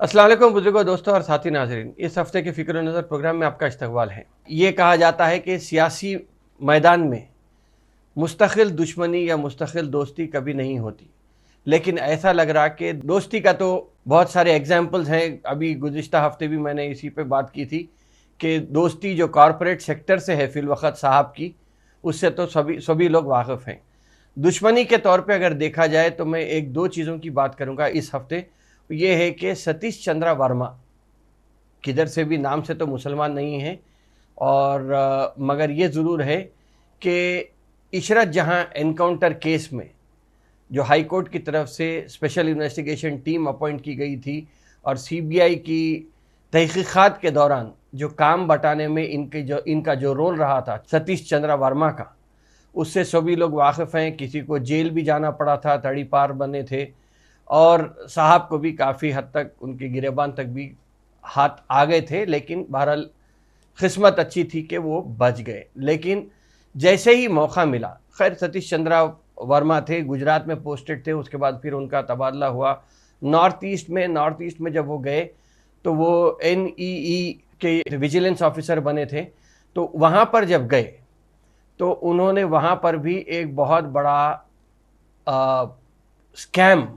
अस्सलाम वालेकुम बुजुर्गों, दोस्तों और साथी नाज़रीन। इस हफ्ते के फ़िक्र नज़र प्रोग्राम में आपका इस्तकबाल है। ये कहा जाता है कि सियासी मैदान में मुस्तकिल दुश्मनी या मुस्तकिल दोस्ती कभी नहीं होती, लेकिन ऐसा लग रहा कि दोस्ती का तो बहुत सारे एग्जाम्पल्स हैं। अभी गुज़िश्ता हफ्ते भी मैंने इसी पे बात की थी कि दोस्ती जो कॉरपोरेट सेक्टर से है फ़िलवक़्त साहब की, उससे तो सभी सभी लोग वाकिफ़ हैं। दुश्मनी के तौर पे अगर देखा जाए तो मैं एक दो चीज़ों की बात करूँगा इस हफ्ते। ये है कि सतीश चंद्रा वर्मा किधर से भी नाम से तो मुसलमान नहीं हैं, और मगर ये ज़रूर है कि इशरत जहां एनकाउंटर केस में जो हाई कोर्ट की तरफ से स्पेशल इन्वेस्टिगेशन टीम अपॉइंट की गई थी और सीबीआई की तहकीक़ात के दौरान जो काम बटाने में इनका जो रोल रहा था सतीश चंद्रा वर्मा का, उससे सभी लोग वाकिफ़ हैं। किसी को जेल भी जाना पड़ा था, तड़ी पार बने थे, और साहब को भी काफ़ी हद तक उनके गिरेबान तक भी हाथ आ गए थे, लेकिन बहरहाल किस्मत अच्छी थी कि वो बच गए। लेकिन जैसे ही मौका मिला, खैर सतीश चंद्रा वर्मा थे, गुजरात में पोस्टेड थे, उसके बाद फिर उनका तबादला हुआ नॉर्थ ईस्ट में जब वो गए तो वो NEE के विजिलेंस ऑफिसर बने थे। तो वहाँ पर जब गए तो उन्होंने वहाँ पर भी एक बहुत बड़ा स्कैम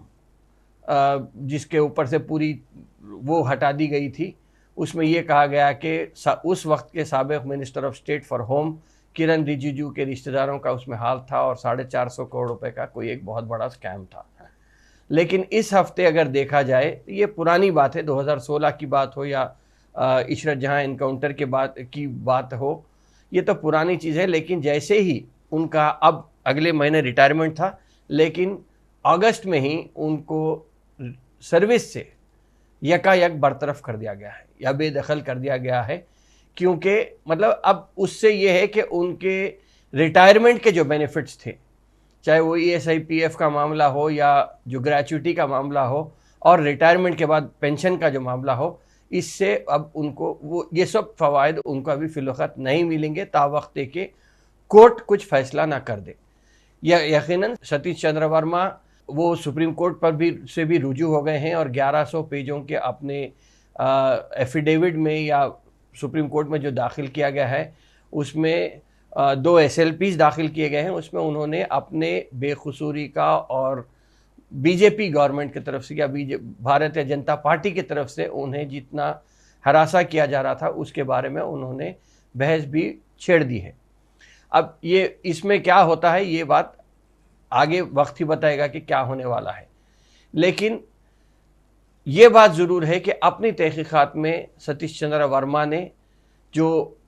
जिसके ऊपर से पूरी वो हटा दी गई थी। उसमें ये कहा गया कि उस वक्त के साबिक minister of state for home Kiran Rijiju के रिश्तेदारों का उसमें हाल था, और 450 करोड़ रुपए का कोई एक बहुत बड़ा स्कैम था। लेकिन इस हफ्ते अगर देखा जाए, ये पुरानी बात है, 2016 की बात हो या इशरत जहां एनकाउंटर के बात हो, ये तो पुरानी चीज़ है। लेकिन जैसे ही उनका अब अगले महीने रिटायरमेंट था, लेकिन अगस्त में ही उनको सर्विस से यकायक बरतरफ कर दिया गया है या बेदखल कर दिया गया है। क्योंकि मतलब अब उससे ये है कि उनके रिटायरमेंट के जो बेनिफिट्स थे, चाहे वो ESIPF का मामला हो या जो ग्रेचुइटी का मामला हो और रिटायरमेंट के बाद पेंशन का जो मामला हो, इससे अब उनको वो ये सब फ़वाइद उनको अभी फ़िलवक़्त नहीं मिलेंगे तावक़्त के कोर्ट कुछ फ़ैसला ना कर दे। यकीनन सतीश चंद्र वर्मा वो सुप्रीम कोर्ट पर भी रुजू हो गए हैं और 1100 पेजों के अपने एफिडेविट में या सुप्रीम कोर्ट में जो दाखिल किया गया है, उसमें 2 SLPs दाखिल किए गए हैं। उसमें उन्होंने अपने बेकसूरी का और बीजेपी गवर्नमेंट की तरफ से या भारतीय जनता पार्टी की तरफ से उन्हें जितना हरासा किया जा रहा था, उसके बारे में उन्होंने बहस भी छेड़ दी है। अब ये इसमें क्या होता है, ये बात आगे वक्त ही बताएगा कि क्या होने वाला है। लेकिन ये बात ज़रूर है कि अपनी तहकीकात में सतीश चंद्र वर्मा ने जो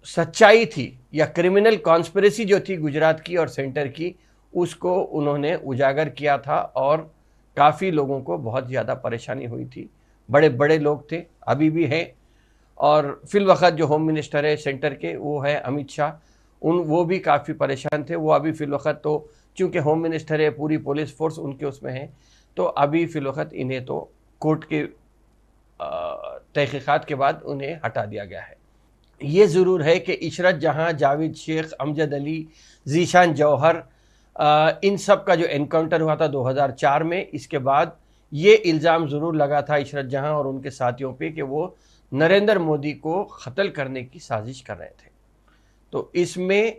सच्चाई थी या क्रिमिनल कॉन्स्पिरेसी जो थी गुजरात की और सेंटर की, उसको उन्होंने उजागर किया था और काफ़ी लोगों को बहुत ज़्यादा परेशानी हुई थी। बड़े बड़े लोग थे, अभी भी हैं, और फिलवक़्त जो होम मिनिस्टर है सेंटर के वो है अमित शाह, वो भी काफ़ी परेशान थे। वो अभी फिलवक़्त तो चूँकि होम मिनिस्टर है, पूरी पुलिस फोर्स उनके उसमें है, तो अभी फिलवक़्त इन्हें तो कोर्ट के तहकीकात के बाद उन्हें हटा दिया गया है। ये ज़रूर है कि इशरत जहां, जावेद शेख, अमजद अली, ज़ीशान जौहर, इन सब का जो एनकाउंटर हुआ था 2004 में, इसके बाद ये इल्ज़ाम ज़रूर लगा था इशरत जहां और उनके साथियों पे कि वो नरेंद्र मोदी को क़त्ल करने की साजिश कर रहे थे। तो इसमें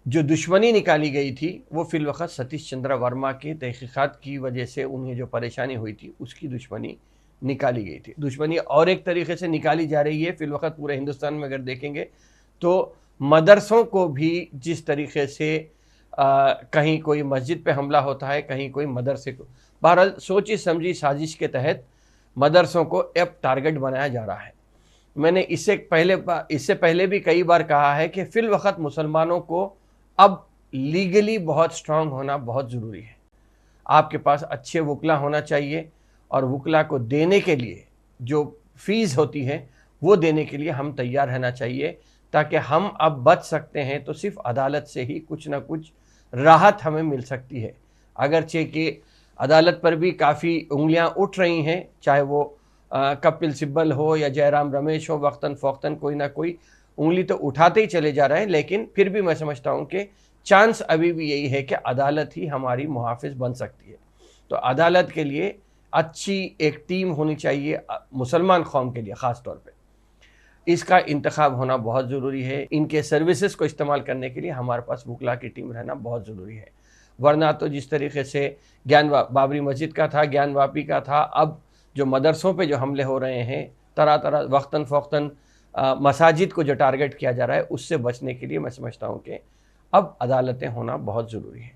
जो दुश्मनी निकाली गई थी वो फिलवक़्त सतीश चंद्र वर्मा के तहकीकात की वजह से उन्हें जो परेशानी हुई थी उसकी दुश्मनी निकाली गई थी। दुश्मनी और एक तरीके से निकाली जा रही है फिलवक़्त पूरे हिंदुस्तान में अगर देखेंगे तो मदरसों को भी जिस तरीके से कहीं कोई मस्जिद पे हमला होता है, कहीं कोई मदरसे को, बहरहाल सोची समझी साजिश के तहत मदरसों को अब टारगेट बनाया जा रहा है। मैंने इससे पहले भी कई बार कहा है कि फिलवक़्त मुसलमानों को अब लीगली बहुत स्ट्रांग होना बहुत ज़रूरी है। आपके पास अच्छे वकला होना चाहिए, और वकला को देने के लिए जो फ़ीस होती है वो देने के लिए हम तैयार रहना चाहिए, ताकि हम अब बच सकते हैं तो सिर्फ अदालत से ही कुछ ना कुछ राहत हमें मिल सकती है। अगरचे कि अदालत पर भी काफ़ी उंगलियां उठ रही हैं, चाहे वो कपिल सिब्बल हो या जयराम रमेश हो, वक्तन फ़ौक्तन कोई ना कोई उंगली तो उठाते ही चले जा रहे हैं। लेकिन फिर भी मैं समझता हूँ कि चांस अभी भी यही है कि अदालत ही हमारी मुहाफ़िज़ बन सकती है। तो अदालत के लिए अच्छी एक टीम होनी चाहिए मुसलमान कौम के लिए ख़ास तौर पे। इसका इंतखाब होना बहुत ज़रूरी है। इनके सर्विसेज को इस्तेमाल करने के लिए हमारे पास वुकला की टीम रहना बहुत ज़रूरी है। वरना तो जिस तरीके से बाबरी मस्जिद का था, ज्ञान वापी का था, अब जो मदरसों पे जो हमले हो रहे हैं, तरह तरह वक्तन फ़ौक्तन मसाजिद को जो टारगेट किया जा रहा है, उससे बचने के लिए मैं समझता हूँ कि अब अदालतें होना बहुत ज़रूरी है।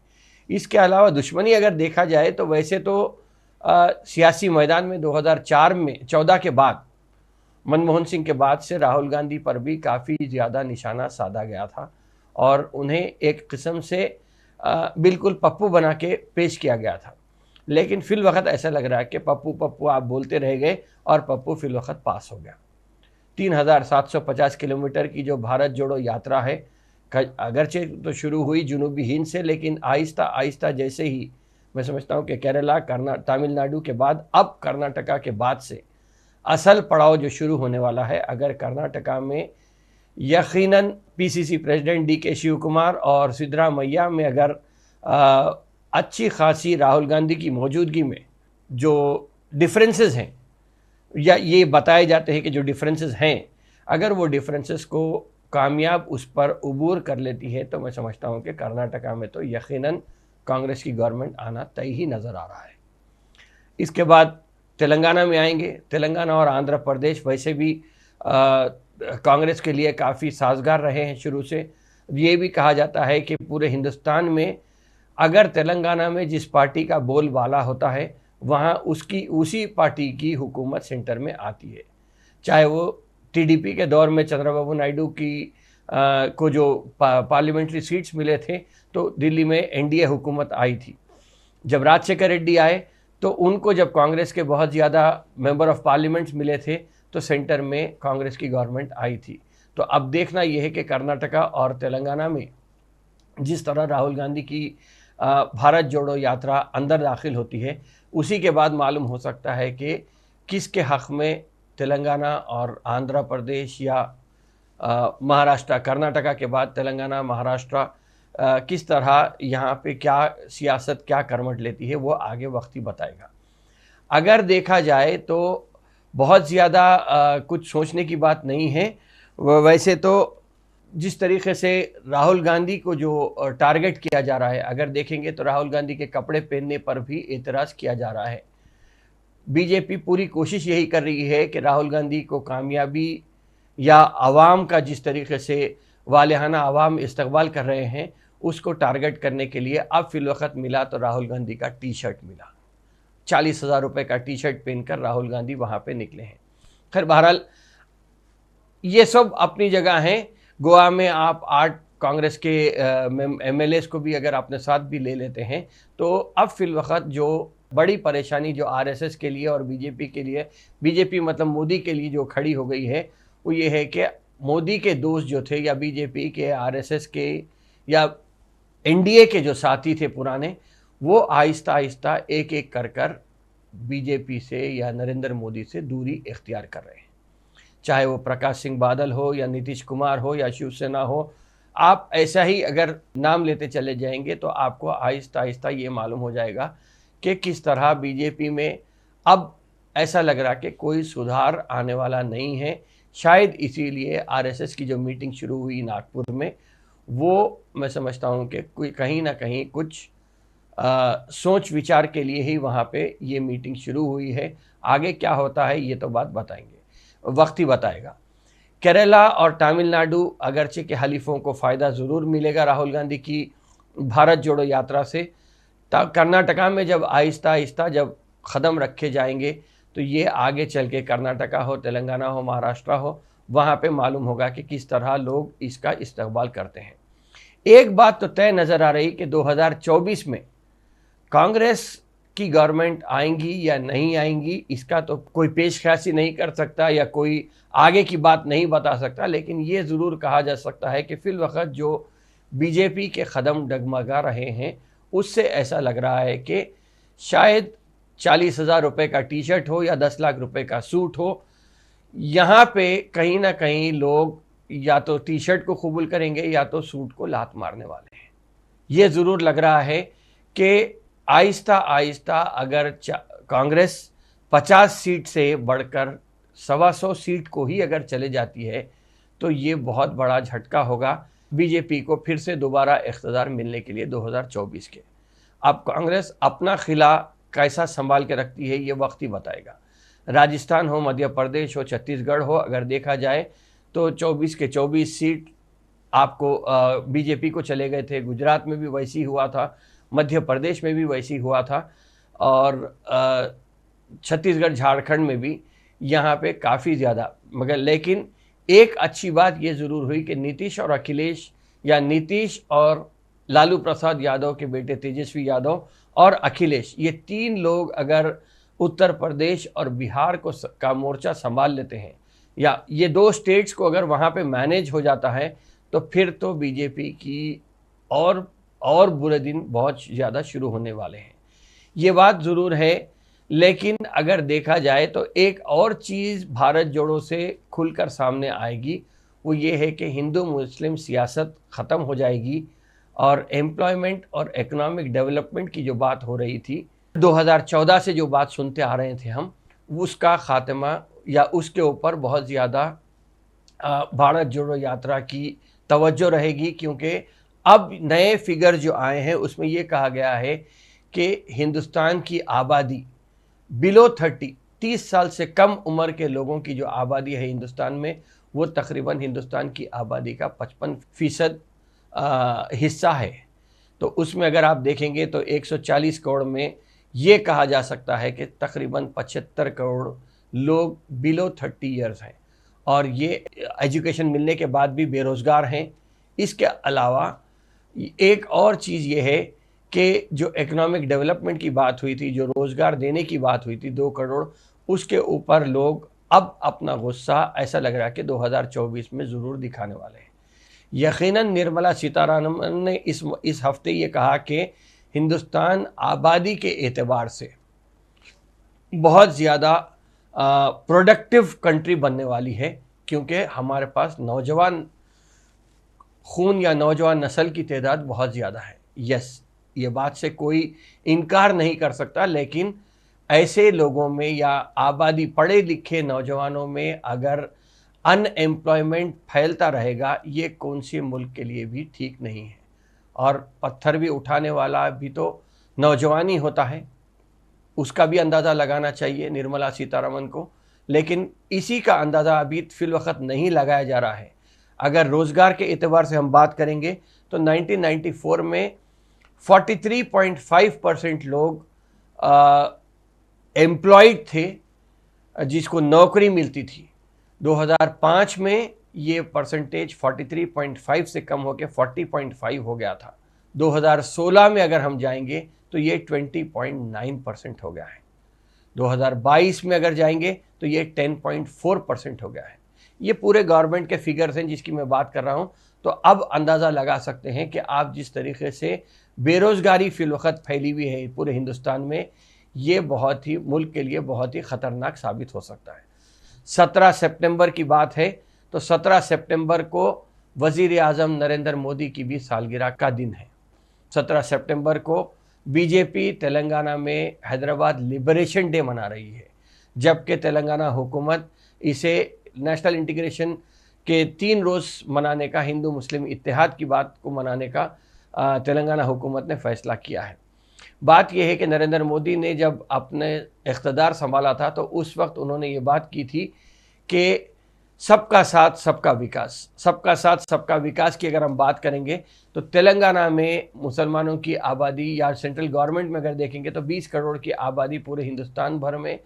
इसके अलावा दुश्मनी अगर देखा जाए तो वैसे तो सियासी मैदान में 2004 में 14 के बाद, मनमोहन सिंह के बाद से राहुल गांधी पर भी काफ़ी ज़्यादा निशाना साधा गया था और उन्हें एक किस्म से बिल्कुल पप्पू बना के पेश किया गया था। लेकिन फिल वक्त ऐसा लग रहा है कि पप्पू पप्पू आप बोलते रह गए और पप्पू फिल वक्त पास हो गया। 3750 किलोमीटर की जो भारत जोड़ो यात्रा है, अगरचे तो शुरू हुई जुनूबी हिंद से, लेकिन आहिस्ता आहिस्ता जैसे ही मैं समझता हूँ कि केरला, तमिलनाडु के बाद अब कर्नाटका के बाद से असल पड़ाव जो शुरू होने वाला है। अगर कर्नाटका में यकीनन पीसीसी प्रेसिडेंट डीके शिव कुमार और सिद्धरामैया में अगर अच्छी खासी राहुल गांधी की मौजूदगी में जो डिफरेंसेस हैं, या ये बताए जाते हैं कि जो डिफरेंसेस हैं, अगर वो डिफरेंसेस को कामयाब उस पर उबूर कर लेती है तो मैं समझता हूँ कि कर्नाटका में तो यकीनन कांग्रेस की गवर्नमेंट आना तय ही नज़र आ रहा है। इसके बाद तेलंगाना में आएंगे। तेलंगाना और आंध्र प्रदेश वैसे भी कांग्रेस के लिए काफ़ी साजगार रहे हैं शुरू से। ये भी कहा जाता है कि पूरे हिंदुस्तान में अगर तेलंगाना में जिस पार्टी का बोलबाला होता है, वहाँ उसी पार्टी की हुकूमत सेंटर में आती है। चाहे वो टीडीपी के दौर में चंद्रबाबू नायडू को जो पार्लियामेंट्री सीट्स मिले थे, तो दिल्ली में एनडीए हुकूमत आई थी। जब राजशेखर रेड्डी आए तो उनको जब कांग्रेस के बहुत ज़्यादा मेंबर ऑफ पार्लियामेंट्स मिले थे तो सेंटर में कांग्रेस की गवर्नमेंट आई थी। तो अब देखना यह है कि कर्नाटका और तेलंगाना में जिस तरह राहुल गांधी की भारत जोड़ो यात्रा अंदर दाखिल होती है, उसी के बाद मालूम हो सकता है कि किसके हक़ में तेलंगाना और आंध्र प्रदेश या महाराष्ट्र, कर्नाटका के बाद तेलंगाना, महाराष्ट्र किस तरह यहाँ पे क्या सियासत, क्या करवट लेती है, वो आगे वक्त ही बताएगा। अगर देखा जाए तो बहुत ज़्यादा कुछ सोचने की बात नहीं है। वैसे तो जिस तरीके से राहुल गांधी को जो टारगेट किया जा रहा है, अगर देखेंगे तो राहुल गांधी के कपड़े पहनने पर भी एतराज़ किया जा रहा है। बीजेपी पूरी कोशिश यही कर रही है कि राहुल गांधी को कामयाबी या आवाम का जिस तरीके से वालिहाना आवाम इस्तकबाल कर रहे हैं, उसको टारगेट करने के लिए अब फिलवक्त मिला तो राहुल गांधी का टी शर्ट मिला। 40,000 रुपये का टी शर्ट पहनकर राहुल गांधी वहाँ पे निकले हैं। खैर बहरहाल ये सब अपनी जगह हैं। गोवा में आप 8 कांग्रेस के एमएलएस को भी अगर अपने साथ भी ले लेते हैं तो अब फिलवक्त जो बड़ी परेशानी जो आरएसएस के लिए और बीजेपी के लिए, बीजेपी मतलब मोदी के लिए जो खड़ी हो गई है, वो ये है कि मोदी के दोस्त जो थे या बीजेपी के, आरएसएस के या एनडीए के जो साथी थे पुराने, वो आहिस्ता आहिस्ता एक एक कर बीजेपी से या नरेंद्र मोदी से दूरी इख्तियार कर रहे हैं। चाहे वो प्रकाश सिंह बादल हो या नीतीश कुमार हो या शिवसेना हो, आप ऐसा ही अगर नाम लेते चले जाएंगे तो आपको आहिस्ता आहिस्ता ये मालूम हो जाएगा कि किस तरह बीजेपी में अब ऐसा लग रहा कि कोई सुधार आने वाला नहीं है। शायद इसीलिए आरएसएस की जो मीटिंग शुरू हुई नागपुर में, वो मैं समझता हूँ कि कोई कहीं ना कहीं कुछ सोच विचार के लिए ही वहाँ पे ये मीटिंग शुरू हुई है। आगे क्या होता है ये तो बात बताएंगे, वक्त ही बताएगा। केरला और तमिलनाडु अगरचे के हलीफों को फ़ायदा ज़रूर मिलेगा राहुल गांधी की भारत जोड़ो यात्रा से। कर्नाटका में जब आहिस्ता आहिस्ता जब कदम रखे जाएंगे तो ये आगे चल के कर्नाटका हो, तेलंगाना हो, महाराष्ट्र हो, वहाँ पे मालूम होगा कि किस तरह लोग इसका इस्तकबाल करते हैं। एक बात तो तय नज़र आ रही कि 2024 में कांग्रेस की गवर्नमेंट आएंगी या नहीं आएंगी, इसका तो कोई पेशख्यासी नहीं कर सकता या कोई आगे की बात नहीं बता सकता, लेकिन ये ज़रूर कहा जा सकता है कि फिल वक्त जो बीजेपी के कदम डगमगा रहे हैं, उससे ऐसा लग रहा है कि शायद 40,000 रुपये का टी शर्ट हो या 10 लाख रुपए का सूट हो, यहाँ पे कहीं ना कहीं लोग या तो टी शर्ट को कबूल करेंगे या तो सूट को लात मारने वाले हैं। ये ज़रूर लग रहा है कि आहिस्ता आहिस्ता अगर कांग्रेस 50 सीट से बढ़कर 125 सीट को ही अगर चले जाती है तो ये बहुत बड़ा झटका होगा बीजेपी को फिर से दोबारा इख्तिदार मिलने के लिए 2024 के। अब कांग्रेस अपना किला कैसा संभाल के रखती है ये वक्त ही बताएगा। राजस्थान हो, मध्य प्रदेश हो, छत्तीसगढ़ हो, अगर देखा जाए तो 24 के 24 सीट आपको बीजेपी को चले गए थे। गुजरात में भी वैसी हुआ था, मध्य प्रदेश में भी वैसी हुआ था और छत्तीसगढ़ झारखंड में भी यहाँ पे काफ़ी ज़्यादा। मगर लेकिन एक अच्छी बात ये ज़रूर हुई कि नीतीश और अखिलेश या नीतीश और लालू प्रसाद यादव के बेटे तेजस्वी यादव और अखिलेश, ये तीन लोग अगर उत्तर प्रदेश और बिहार का मोर्चा संभाल लेते हैं या ये दो स्टेट्स को अगर वहाँ पे मैनेज हो जाता है तो फिर तो बीजेपी की और बुरे दिन बहुत ज़्यादा शुरू होने वाले हैं। ये बात ज़रूर है। लेकिन अगर देखा जाए तो एक और चीज़ भारत जोड़ो से खुलकर सामने आएगी, वो ये है कि हिंदू मुस्लिम सियासत ख़त्म हो जाएगी और एम्प्लॉयमेंट और इकोनॉमिक डेवलपमेंट की जो बात हो रही थी 2014 से जो बात सुनते आ रहे थे हम, उसका ख़ात्मा या उसके ऊपर बहुत ज़्यादा भारत जोड़ो यात्रा की तवज्जो रहेगी। क्योंकि अब नए फिगर जो आए हैं उसमें ये कहा गया है कि हिंदुस्तान की आबादी बिलो 30 साल से कम उम्र के लोगों की जो आबादी है हिंदुस्तान में, वो तकरीबन हिंदुस्तान की आबादी का 55% हिस्सा है। तो उसमें अगर आप देखेंगे तो 140 करोड़ में ये कहा जा सकता है कि तकरीबन 75 करोड़ लोग बिलो 30 ईयर्स हैं और ये एजुकेशन मिलने के बाद भी बेरोज़गार हैं। इसके अलावा एक और चीज़ ये है कि जो इकोनॉमिक डेवलपमेंट की बात हुई थी, जो रोज़गार देने की बात हुई थी 2 करोड़, उसके ऊपर लोग अब अपना गुस्सा ऐसा लग रहा है कि 2024 में ज़रूर दिखाने वाले हैं। यकीनन निर्मला सीतारमण ने इस हफ्ते ये कहा कि हिंदुस्तान आबादी के एतबार से बहुत ज़्यादा प्रोडक्टिव कंट्री बनने वाली है, क्योंकि हमारे पास नौजवान खून या नौजवान नस्ल की तादाद बहुत ज़्यादा है। यस, ये बात से कोई इनकार नहीं कर सकता, लेकिन ऐसे लोगों में या आबादी पढ़े लिखे नौजवानों में अगर अनएम्प्लॉयमेंट फैलता रहेगा, ये कौन से मुल्क के लिए भी ठीक नहीं है। और पत्थर भी उठाने वाला भी तो नौजवान ही होता है, उसका भी अंदाज़ा लगाना चाहिए निर्मला सीतारमण को। लेकिन इसी का अंदाज़ा अभी फ़िलवक़्त नहीं लगाया जा रहा है। अगर रोज़गार के एतबार से हम बात करेंगे तो 1994 में 43.5% लोग एम्प्लॉयड थे, जिसको नौकरी मिलती थी। 2005 में ये परसेंटेज 43.5 से कम होकर 40.5 हो गया था। 2016 में अगर हम जाएंगे तो ये 20.9% हो गया है। 2022 में अगर जाएंगे तो ये 10.4% हो गया है। ये पूरे गवर्नमेंट के फिगर्स हैं जिसकी मैं बात कर रहा हूँ। तो अब अंदाज़ा लगा सकते हैं कि आप जिस तरीके से बेरोज़गारी फ़िलवक़्त फैली हुई है पूरे हिंदुस्तान में, ये बहुत ही मुल्क के लिए बहुत ही ख़तरनाक साबित हो सकता है। 17 सितंबर की बात है तो 17 सितंबर को वज़ीर आज़म नरेंद्र मोदी की भी सालगिरह का दिन है। 17 सितंबर को बीजेपी तेलंगाना में हैदराबाद लिबरेशन डे मना रही है, जबकि तेलंगाना हुकूमत इसे नेशनल इंटीग्रेशन के 3 रोज़ मनाने का, हिंदू मुस्लिम इत्तेहाद की बात को मनाने का तेलंगाना हुकूमत ने फ़ैसला किया है। बात यह है कि नरेंद्र मोदी ने जब अपने इक़्तिदार संभाला था तो उस वक्त उन्होंने ये बात की थी कि सबका साथ सबका विकास, सबका साथ सबका विकास की अगर हम बात करेंगे तो तेलंगाना में मुसलमानों की आबादी या सेंट्रल गवर्नमेंट में अगर देखेंगे तो 20 करोड़ की आबादी पूरे हिंदुस्तान भर में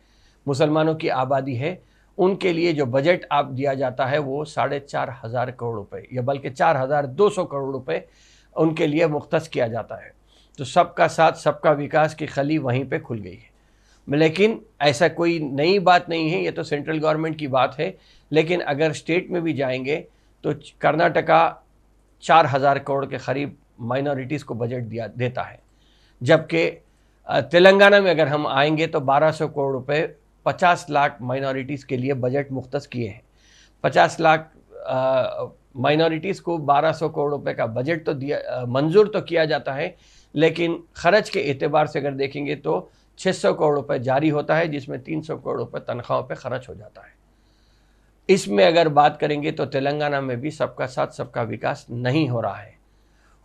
मुसलमानों की आबादी है। उनके लिए जो बजट आप दिया जाता है वो 4,500 करोड़ रुपए या बल्कि 4,200 करोड़ रुपए उनके लिए मुख्तस किया जाता है। तो सबका साथ सबका विकास की खली वहीं पे खुल गई है। लेकिन ऐसा कोई नई बात नहीं है, ये तो सेंट्रल गवर्नमेंट की बात है। लेकिन अगर स्टेट में भी जाएंगे तो कर्नाटका 4,000 करोड़ के करीब माइनॉरिटीज़ को बजट देता है, जबकि तेलंगाना में अगर हम आएंगे तो 1,200 करोड़ रुपए 50 लाख माइनॉरिटीज़ के लिए बजट मुख्तस किए हैं। 50 लाख माइनॉरिटीज़ को 1,200 करोड़ रुपए का बजट तो मंजूर तो किया जाता है, लेकिन खर्च के एतबार से अगर देखेंगे तो 600 करोड़ रुपए जारी होता है, जिसमें 300 करोड़ रुपए तनख्वाहों पे खर्च हो जाता है। इसमें अगर बात करेंगे तो तेलंगाना में भी सबका साथ सबका विकास नहीं हो रहा है।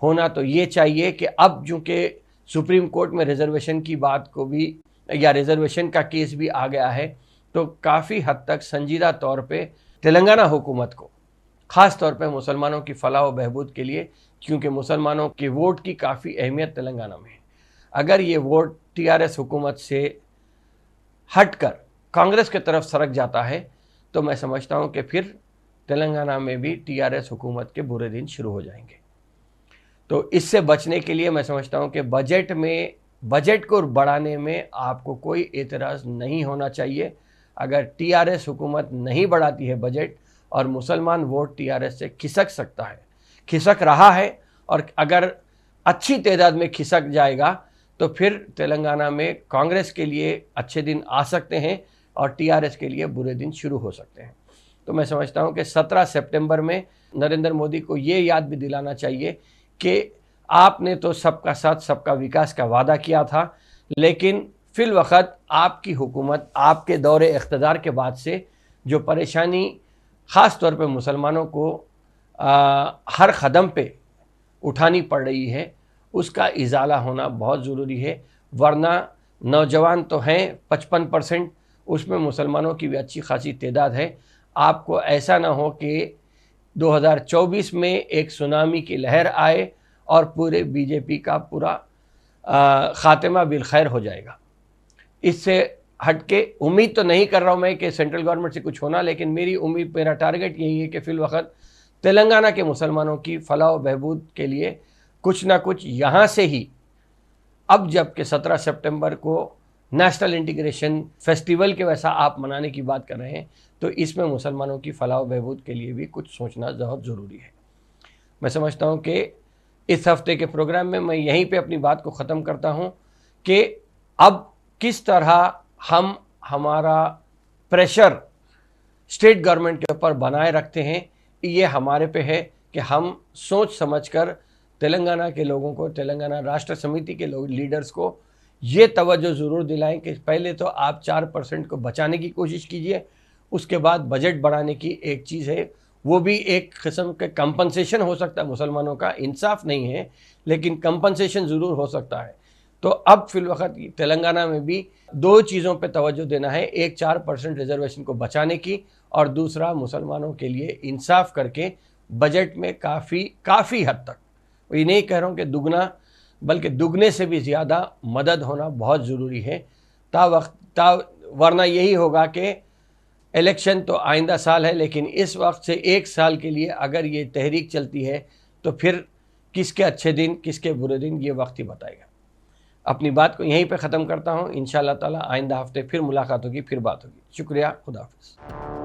होना तो ये चाहिए कि अब चूँकि सुप्रीम कोर्ट में रिजर्वेशन की बात को भी या रिजर्वेशन का केस भी आ गया है, तो काफ़ी हद तक संजीदा तौर पे तेलंगाना हुकूमत को, ख़ास तौर पे मुसलमानों की फलाह व बहबूद के लिए, क्योंकि मुसलमानों के वोट की काफ़ी अहमियत तेलंगाना में है, अगर ये वोट टीआरएस हुकूमत से हटकर कांग्रेस की तरफ सरक जाता है तो मैं समझता हूँ कि फिर तेलंगाना में भी टीआरएस हुकूमत के बुरे दिन शुरू हो जाएंगे। तो इससे बचने के लिए मैं समझता हूँ कि बजट को बढ़ाने में आपको कोई एतराज़ नहीं होना चाहिए। अगर टीआरएस हुकूमत नहीं बढ़ाती है बजट और मुसलमान वोट टीआरएस से खिसक सकता है, खिसक रहा है, और अगर अच्छी तादाद में खिसक जाएगा तो फिर तेलंगाना में कांग्रेस के लिए अच्छे दिन आ सकते हैं और टीआरएस के लिए बुरे दिन शुरू हो सकते हैं। तो मैं समझता हूं कि 17 सितंबर में नरेंद्र मोदी को ये याद भी दिलाना चाहिए कि आपने तो सबका साथ सबका विकास का वादा किया था, लेकिन फिल वक़्त आपकी हुकूमत, आपके दौरे इख्तिदार के बाद से जो परेशानी ख़ास तौर पे मुसलमानों को हर कदम पे उठानी पड़ रही है, उसका इजाला होना बहुत ज़रूरी है। वरना नौजवान तो हैं 55%, उसमें मुसलमानों की भी अच्छी खासी तादाद है। आपको ऐसा ना हो कि 2024 में एक सुनामी की लहर आए और पूरे बीजेपी का पूरा ख़ात्मा बिलखैर हो जाएगा। इससे हटके उम्मीद तो नहीं कर रहा हूँ मैं कि सेंट्रल गवर्नमेंट से कुछ होना, लेकिन मेरा टारगेट यही है कि फिल वक़्त तेलंगाना के मुसलमानों की फलाह व बहबूद के लिए कुछ ना कुछ यहाँ से ही, अब जबकि 17 सितंबर को नेशनल इंटीग्रेशन फेस्टिवल के वैसा आप मनाने की बात कर रहे हैं, तो इसमें मुसलमानों की फलाह व बहबूद के लिए भी कुछ सोचना बहुत ज़रूरी है। मैं समझता हूँ कि इस हफ्ते के प्रोग्राम में मैं यहीं पे अपनी बात को ख़त्म करता हूँ कि अब किस तरह हम हमारा प्रेशर स्टेट गवर्नमेंट के ऊपर बनाए रखते हैं, ये हमारे पे है कि हम सोच समझकर तेलंगाना के लोगों को, तेलंगाना राष्ट्र समिति के लीडर्स को ये तवज्जो ज़रूर दिलाएं कि पहले तो आप 4% को बचाने की कोशिश कीजिए, उसके बाद बजट बढ़ाने की एक चीज़ है, वो भी एक किस्म के कंपनसेशन हो सकता है, मुसलमानों का इंसाफ नहीं है लेकिन कंपनसेशन ज़रूर हो सकता है। तो अब फिल वक़्त तेलंगाना में भी दो चीज़ों पे तवज्जो देना है, एक 4% रिजर्वेशन को बचाने की और दूसरा मुसलमानों के लिए इंसाफ करके बजट में काफ़ी हद तक, ये नहीं कह रहा हूँ कि दुगना, बल्कि दुगने से भी ज़्यादा मदद होना बहुत ज़रूरी है। वरना यही होगा कि इलेक्शन तो आइंदा साल है, लेकिन इस वक्त से एक साल के लिए अगर ये तहरीक चलती है तो फिर किसके अच्छे दिन किसके बुरे दिन ये वक्त ही बताएगा। अपनी बात को यहीं पे ख़त्म करता हूँ। इंशाअल्लाह ताला आइंदा हफ्ते फिर मुलाकात होगी, फिर बात होगी। शुक्रिया, खुदा हाफ़िज़।